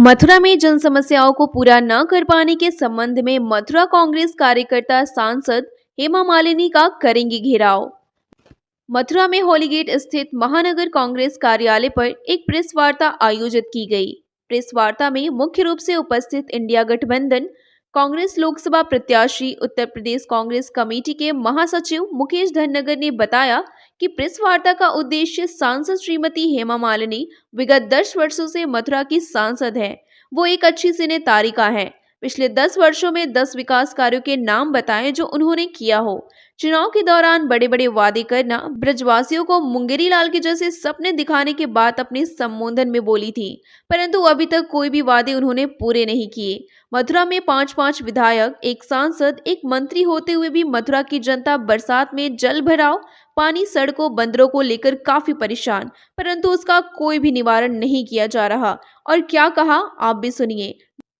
मथुरा में जन समस्याओं को पूरा न कर पाने के संबंध में मथुरा कांग्रेस कार्यकर्ता सांसद हेमा मालिनी का करेंगे घेराव। मथुरा में होली गेट स्थित महानगर कांग्रेस कार्यालय पर एक प्रेस वार्ता आयोजित की गई। प्रेस वार्ता में मुख्य रूप से उपस्थित इंडिया गठबंधन कांग्रेस लोकसभा प्रत्याशी उत्तर प्रदेश कांग्रेस कमेटी के महासचिव मुकेश धनगर ने बताया कि प्रेस वार्ता का उद्देश्य सांसद श्रीमती हेमा मालिनी विगत 10 वर्षों से मथुरा की सांसद है। वो एक अच्छी सिनेतारिका है। पिछले 10 वर्षों में 10 विकास कार्यों के नाम बताएं जो उन्होंने किया हो। चुनाव के दौरान बड़े बड़े वादे करना, ब्रजवासियों को मुंगेरी लाल के जैसे सपने दिखाने के बाद अपने संबोधन में बोली थी, परंतु अभी तक कोई भी वादे उन्होंने पूरे नहीं किए। मथुरा में 5-5 विधायक, एक सांसद, एक मंत्री होते हुए भी मथुरा की जनता बरसात में जल भराव, पानी, सड़कों, बंदरों को लेकर काफी परेशान, परंतु उसका कोई भी निवारण नहीं किया जा रहा। और क्या कहा आप भी सुनिए।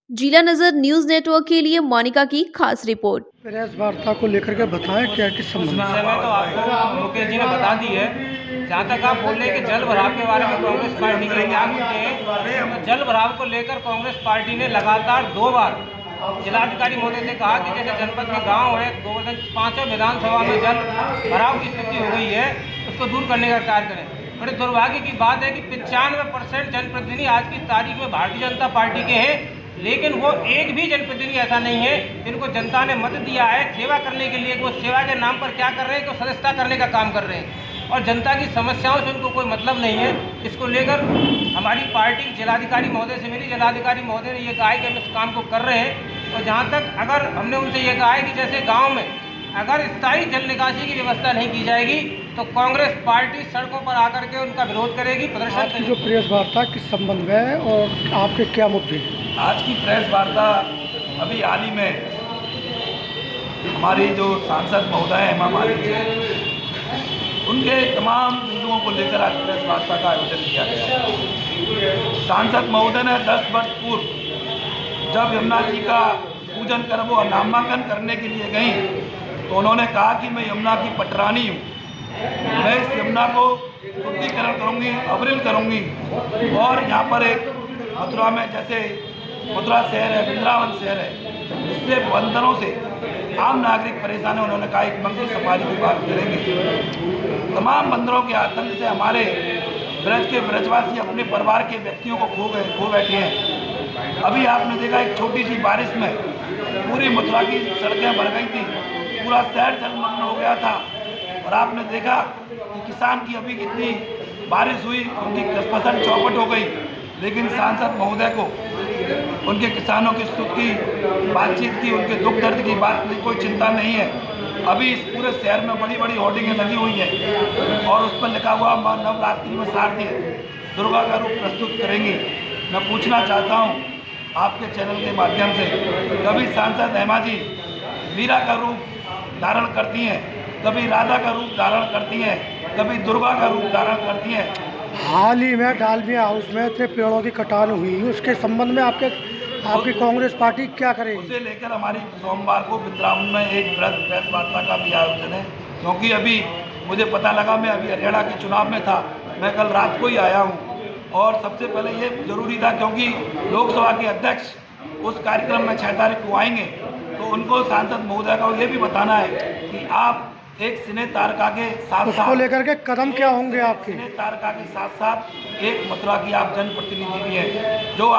जिला नजर न्यूज नेटवर्क के लिए मोनिका की खास रिपोर्ट। प्रेस वार्ता को लेकर के बताएं क्या किस संबंध में? तो आपको मुकेश जी ने बता दी है। जहाँ तक आप बोल रहे हैं कि जल भराव के बारे में कांग्रेस पार्टी के क्या मुद्दे हैं, तो जल भराव को लेकर कांग्रेस पार्टी ने लगातार 2 बार जिलाधिकारी महोदय से कहा कि जैसे जनपद में गांव है, गोवर्धन 5 विधानसभा में जल भराव की स्थिति हो गई है, उसको दूर करने का कार्य करें। बड़े दुर्भाग्य की बात है कि 95% जनप्रतिनिधि आज की तारीख में भारतीय जनता पार्टी के हैं, लेकिन वो एक भी जनप्रतिनिधि ऐसा नहीं है जिनको जनता ने मत दिया है सेवा करने के लिए। वो सेवा के नाम पर क्या कर रहे हैं, तो सदस्यता करने का काम कर रहे हैं और जनता की समस्याओं से उनको कोई मतलब नहीं है। इसको लेकर हमारी पार्टी जिलाधिकारी महोदय से मिली। जिलाधिकारी महोदय ने ये कहा है कि हम इस काम को कर रहे हैं। और जहाँ तक अगर हमने उनसे ये कहा है कि जैसे गाँव में अगर स्थायी जल निकासी की व्यवस्था नहीं की जाएगी तो कांग्रेस पार्टी सड़कों पर आकर के उनका विरोध करेगी, प्रदर्शन करेगी। जो प्रेस वार्ता किस संबंध में है और आपके क्या मुद्दे हैं? आज की प्रेस वार्ता अभी हाल ही में हमारी जो सांसद महोदय हेमा मालिनी जी, उनके तमाम बिंदुओं को लेकर आज प्रेस वार्ता का आयोजन किया गया। सांसद महोदय ने 10 वर्ष पूर्व जब यमुना जी का पूजन कर वो नामांकन करने के लिए गई तो उन्होंने कहा कि मैं यमुना की पटरानी हूँ, मैं इस यमुना को शुद्धिकरण करूँगी, अविरल करूँगी। और यहाँ पर एक मथुरा में जैसे मथुरा शहर है, वृंदावन शहर है, इससे बंदरों से आम नागरिक परेशान है। उन्होंने कहा एक मंगल सफारी की बात करेंगे। तमाम बंदरों के आतंक से हमारे ब्रज के ब्रजवासी अपने परिवार के व्यक्तियों को खो बैठे हैं। अभी आपने देखा एक छोटी सी बारिश में पूरी मथुरा की सड़कें भर गई थी, पूरा शहर जलमग्न हो गया था। और आपने देखा कि किसान की अभी कितनी बारिश हुई, उनकी फसल चौपट हो गई, लेकिन सांसद महोदय को उनके किसानों की सुख की बातचीत की, उनके दुख दर्द की बात की कोई चिंता नहीं है। अभी इस पूरे शहर में बड़ी बड़ी होर्डिंगें लगी हुई हैं और उस पर लिखा हुआ नवरात्रि में शारदीय दुर्गा का रूप प्रस्तुत करेंगे। मैं पूछना चाहता हूँ आपके चैनल के माध्यम से, कभी सांसद हेमा जी मीरा का रूप धारण करती हैं, कभी राधा का रूप धारण करती हैं, कभी दुर्गा का रूप धारण करती हैं? हाल ही में डालमिया हाउस में इतने पेड़ों की कटान हुई, उसके संबंध में आपकी कांग्रेस पार्टी क्या करेगी? उसे लेकर हमारी सोमवार को वृंदावन में एक प्रेस वार्ता का भी आयोजन है, क्योंकि अभी मुझे पता लगा, मैं अभी हरियाणा के चुनाव में था, मैं कल रात को ही आया हूँ। और सबसे पहले ये जरूरी था क्योंकि लोकसभा के अध्यक्ष उस कार्यक्रम में 6 तारीख को आएंगे, तो उनको सांसद महोदय को ये भी बताना है कि आप एक सिनेतारिका के साथ उसको लेकर के कदम क्या होंगे आपके? सिनेतारिका के साथ साथ एक मथुरा की आप जनप्रतिनिधि भी हैं, जो